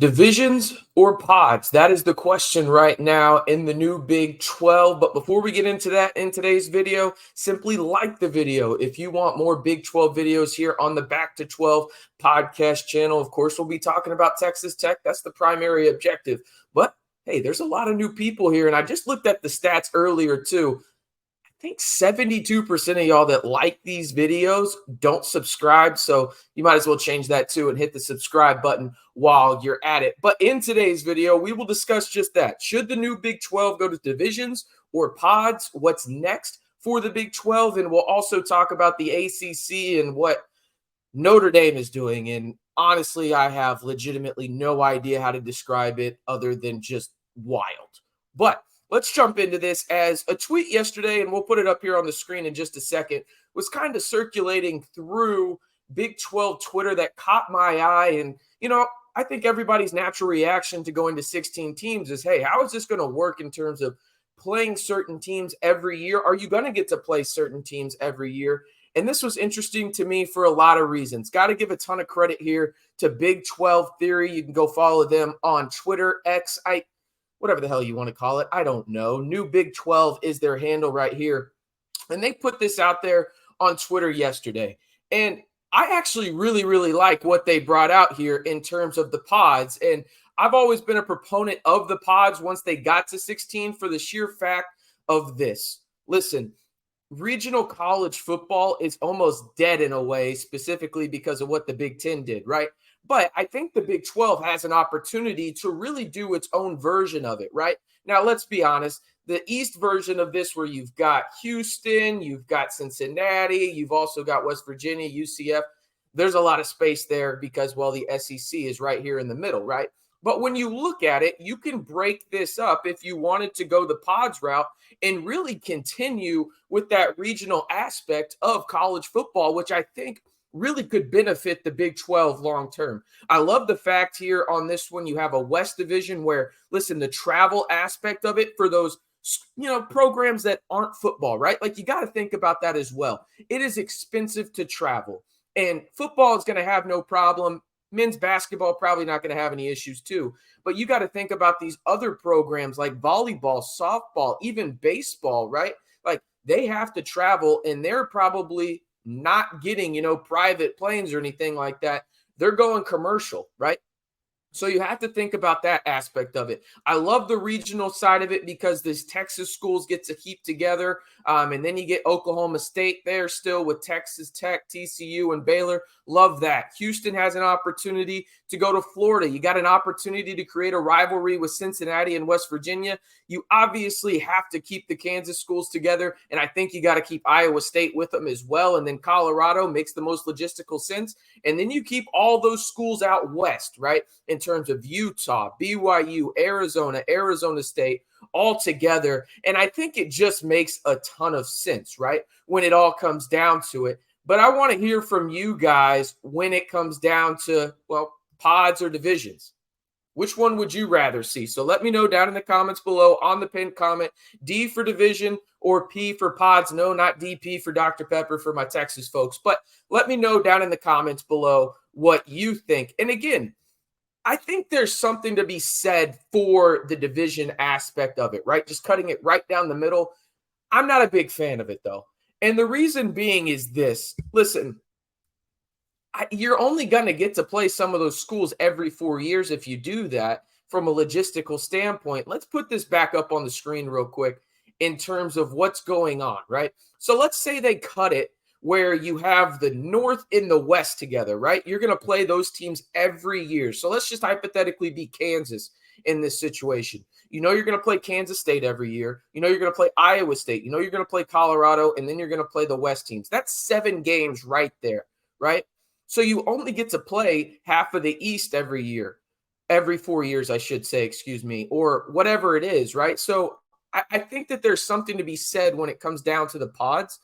Divisions or pods? That is the question right now in the new Big 12. But before we get into that in today's video, simply like the video. If you want more Big 12 videos here on the Back to 12 podcast channel, of course, we'll be talking about Texas Tech. That's the primary objective. But hey, there's a lot of new people here. And I just looked at the stats earlier too. I think 72% of y'all that like these videos don't subscribe. So you might as well change that too and hit the subscribe button while you're at it. But in today's video, we will discuss just that. Should the new Big 12 go to divisions or pods? What's next for the Big 12? And we'll also talk about the ACC and what Notre Dame is doing. And honestly, I have legitimately no idea how to describe it other than just wild. But let's jump into this, as a tweet yesterday, and we'll put it up here on the screen in just a second, was kind of circulating through Big 12 Twitter that caught my eye. And, I think everybody's natural reaction to going to 16 teams is, hey, how is this going to work in terms of playing certain teams every year? Are you going to get to play certain teams every year? And this was interesting to me for a lot of reasons. Got to give a ton of credit here to Big 12 Theory. You can go follow them on Twitter, X, whatever the hell you want to call it. I don't know. New Big 12 is their handle right here. And they put this out there on Twitter yesterday. And I actually really, really like what they brought out here in terms of the pods. And I've always been a proponent of the pods once they got to 16 for the sheer fact of this. Listen, regional college football is almost dead in a way, specifically because of what the Big Ten did, right? But I think the Big 12 has an opportunity to really do its own version of it, right? Now, let's be honest. The East version of this, where you've got Houston, you've got Cincinnati, you've also got West Virginia, UCF. There's a lot of space there because, well, the SEC is right here in the middle, right? But when you look at it, you can break this up if you wanted to go the pods route and really continue with that regional aspect of college football, which I think really could benefit the Big 12 long term. I love the fact here on this one, you have a West division where, listen, the travel aspect of it for those, programs that aren't football, right? Like, you got to think about that as well. It is expensive to travel, and football is going to have no problem. Men's basketball probably not going to have any issues too. But you got to think about these other programs like volleyball, softball, even baseball, right? Like, they have to travel, and they're probably not getting, private planes or anything like that. They're going commercial, right? So you have to think about that aspect of it. I love the regional side of it because these Texas schools get to keep together. And then you get Oklahoma State there still with Texas Tech, TCU, and Baylor. Love that. Houston has an opportunity to go to Florida. You got an opportunity to create a rivalry with Cincinnati and West Virginia. You obviously have to keep the Kansas schools together, and I think you got to keep Iowa State with them as well. And then Colorado makes the most logistical sense. And then you keep all those schools out west, right, in terms of Utah, BYU, Arizona State, all together. And I think it just makes a ton of sense, right, when it all comes down to it. But I want to hear from you guys when it comes down to, well, pods or divisions. Which one would you rather see? So let me know down in the comments below on the pinned comment. D for division or P for pods. No, not DP for Dr. Pepper for my Texas folks. But let me know down in the comments below what you think. And again, I think there's something to be said for the division aspect of it, right? Just cutting it right down the middle. I'm not a big fan of it, though. And the reason being is this. Listen, you're only going to get to play some of those schools every 4 years if you do that from a logistical standpoint. Let's put this back up on the screen real quick in terms of what's going on, right? So let's say they cut it where you have the North and the West together, right? You're going to play those teams every year. So let's just hypothetically be Kansas in this situation. You're going to play Kansas State every year. You're going to play Iowa State. You're going to play Colorado, and then you're going to play the West teams. That's 7 games right there, right? So you only get to play half of the East every year, every 4 years, I should say, or whatever it is, right? So I think that there's something to be said when it comes down to the pods,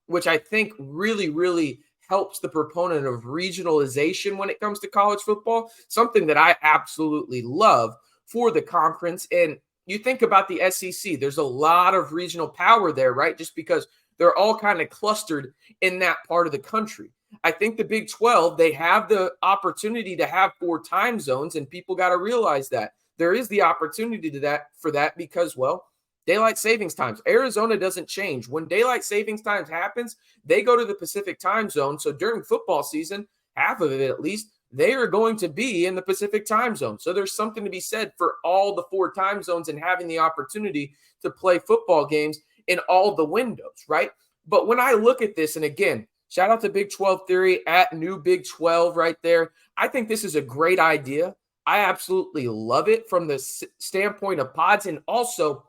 which I think really, really helps the proponent of regionalization when it comes to college football, something that I absolutely love for the conference. And you think about the SEC, there's a lot of regional power there, right? Just because they're all kind of clustered in that part of the country. I think the Big 12, they have the opportunity to have 4 time zones, and people got to realize that there is the opportunity to that for that because, well, daylight savings times. Arizona doesn't change. When daylight savings times happens, they go to the Pacific time zone. So during football season, half of it at least, they are going to be in the Pacific time zone. So there's something to be said for all the 4 time zones and having the opportunity to play football games in all the windows, right? But when I look at this, and again, shout out to Big 12 Theory at New Big 12 right there. I think this is a great idea. I absolutely love it from the standpoint of pods, and also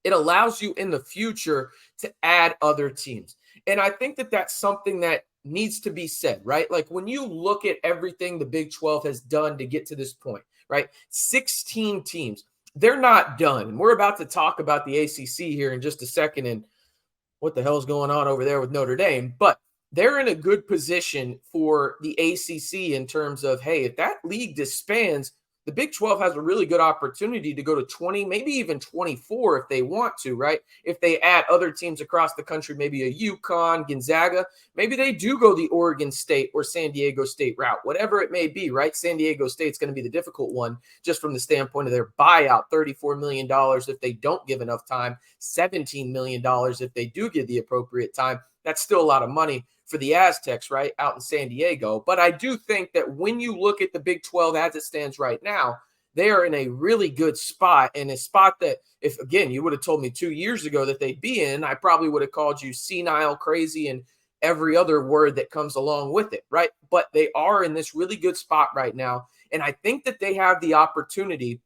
it allows you in the future to add other teams. And I think that that's something that needs to be said, right? Like when you look at everything the Big 12 has done to get to this point, right? 16 teams. They're not done. And we're about to talk about the ACC here in just a second and what the hell's going on over there with Notre Dame. But they're in a good position for the ACC in terms of, hey, if that league disbands, the Big 12 has a really good opportunity to go to 20, maybe even 24 if they want to, right? If they add other teams across the country, maybe a UConn, Gonzaga, maybe they do go the Oregon State or San Diego State route, whatever it may be, right? San Diego State's going to be the difficult one just from the standpoint of their buyout, $34 million if they don't give enough time, $17 million if they do give the appropriate time. That's still a lot of money for the Aztecs, right, out in San Diego. But I do think that when you look at the Big 12 as it stands right now, they are in a really good spot, and a spot that if, again, you would have told me 2 years ago that they'd be in, I probably would have called you senile, crazy, and every other word that comes along with it, right? But they are in this really good spot right now, and I think that they have the opportunity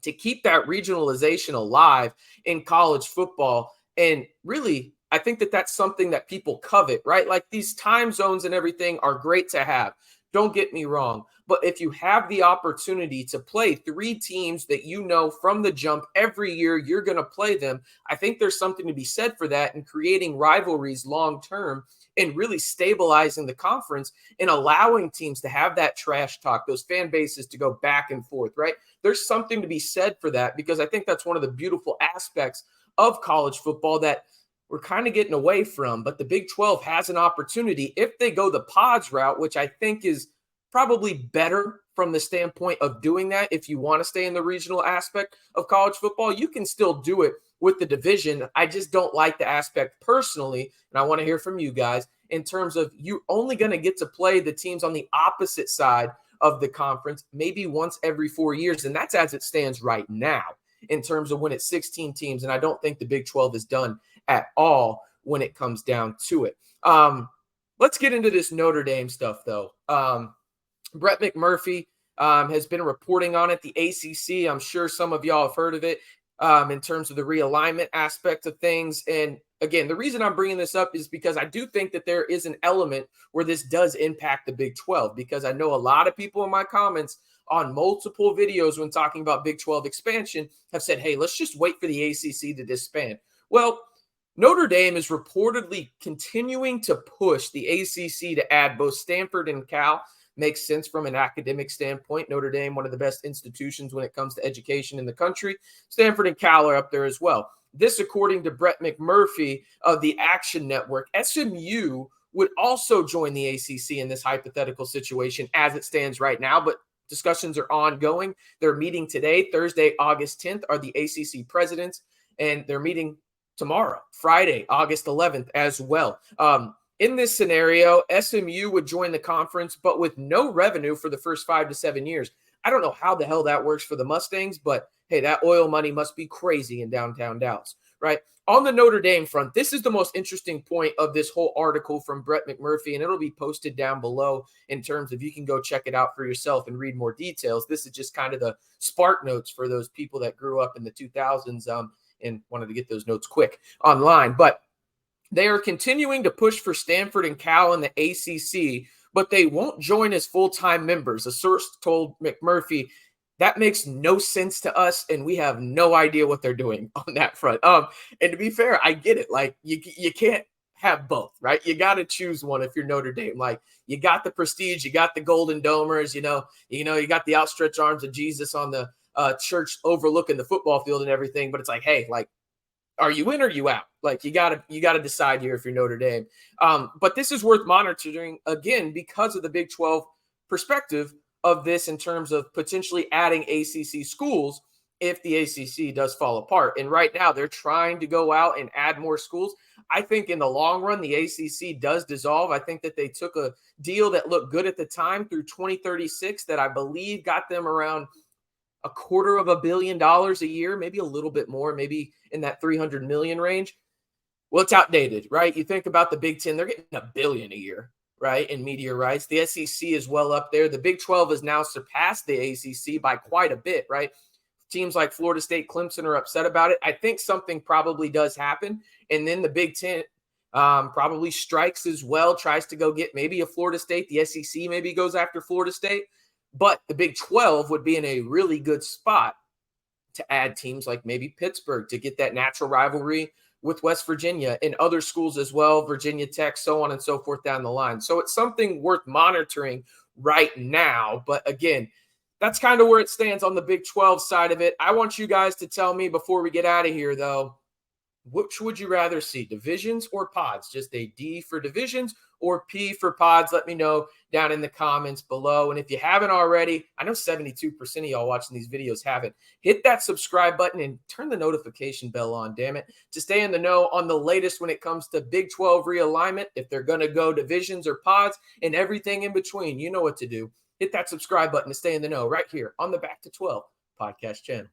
to keep that regionalization alive in college football. And really, I think that that's something that people covet, right? Like these time zones and everything are great to have. Don't get me wrong. But if you have the opportunity to play 3 teams that you know from the jump every year, you're going to play them. I think there's something to be said for that and creating rivalries long term and really stabilizing the conference and allowing teams to have that trash talk, those fan bases to go back and forth, right? There's something to be said for that because I think that's one of the beautiful aspects of college football that we're kind of getting away from. But the Big 12 has an opportunity if they go the pods route, which I think is probably better from the standpoint of doing that. If you want to stay in the regional aspect of college football, you can still do it with the division. I just don't like the aspect personally, and I want to hear from you guys in terms of you're only going to get to play the teams on the opposite side of the conference maybe once every 4 years, and that's as it stands right now in terms of when it's 16 teams, and I don't think the Big 12 is done at all when it comes down to it. Let's get into this Notre Dame stuff, though. Brett McMurphy has been reporting on it, the ACC. I'm sure some of y'all have heard of it in terms of the realignment aspect of things. And again, the reason I'm bringing this up is because I do think that there is an element where this does impact the Big 12, because I know a lot of people in my comments on multiple videos when talking about Big 12 expansion have said, hey, let's just wait for the ACC to disband. Well, Notre Dame is reportedly continuing to push the ACC to add both Stanford and Cal. Makes sense from an academic standpoint. Notre Dame, one of the best institutions when it comes to education in the country. Stanford and Cal are up there as well. This, according to Brett McMurphy of the Action Network, SMU would also join the ACC in this hypothetical situation as it stands right now, but discussions are ongoing. They're meeting today, Thursday, August 10th, are the ACC presidents, and they're meeting tomorrow, Friday, August 11th as well. In this scenario, SMU would join the conference, but with no revenue for the first 5 to 7 years. I don't know how the hell that works for the Mustangs, but hey, that oil money must be crazy in downtown Dallas, right? On the Notre Dame front, this is the most interesting point of this whole article from Brett McMurphy, and it'll be posted down below in terms of you can go check it out for yourself and read more details. This is just kind of the spark notes for those people that grew up in the 2000s and wanted to get those notes quick online. But they are continuing to push for Stanford and Cal in the ACC, but they won't join as full-time members. A source told McMurphy, that makes no sense to us, and we have no idea what they're doing on that front. And to be fair, I get it. Like, you can't have both, right? You got to choose one if you're Notre Dame. Like, you got the prestige, you got the Golden Domers, you got the outstretched arms of Jesus on the church overlooking the football field and everything. But it's like, hey, like, are you in or you out? Like you gotta decide here if you're Notre Dame. But this is worth monitoring again because of the Big 12 perspective of this in terms of potentially adding ACC schools if the ACC does fall apart. And right now they're trying to go out and add more schools. I think in the long run, the ACC does dissolve. I think that they took a deal that looked good at the time through 2036 that I believe got them around $250 million a year, maybe a little bit more, maybe in that 300 million range. Well, it's outdated, right? You think about the Big Ten, they're getting $1 billion a year, right, in media rights. The SEC is well up there. The Big 12 has now surpassed the ACC by quite a bit, right? Teams like Florida State, Clemson are upset about it. I think something probably does happen. And then the Big Ten probably strikes as well, tries to go get maybe a Florida State. The SEC maybe goes after Florida State. But the Big 12 would be in a really good spot to add teams like maybe Pittsburgh to get that natural rivalry with West Virginia and other schools as well, Virginia Tech, so on and so forth down the line. So it's something worth monitoring right now. But again, that's kind of where it stands on the Big 12 side of it. I want you guys to tell me before we get out of here, though, which would you rather see, divisions or pods? Just a D for divisions or P for pods? Let me know down in the comments below. And if you haven't already, I know 72% of y'all watching these videos haven't, hit that subscribe button and turn the notification bell on, damn it, to stay in the know on the latest when it comes to Big 12 realignment, if they're going to go divisions or pods and everything in between. You know what to do. Hit that subscribe button to stay in the know right here on the Back to 12 podcast channel.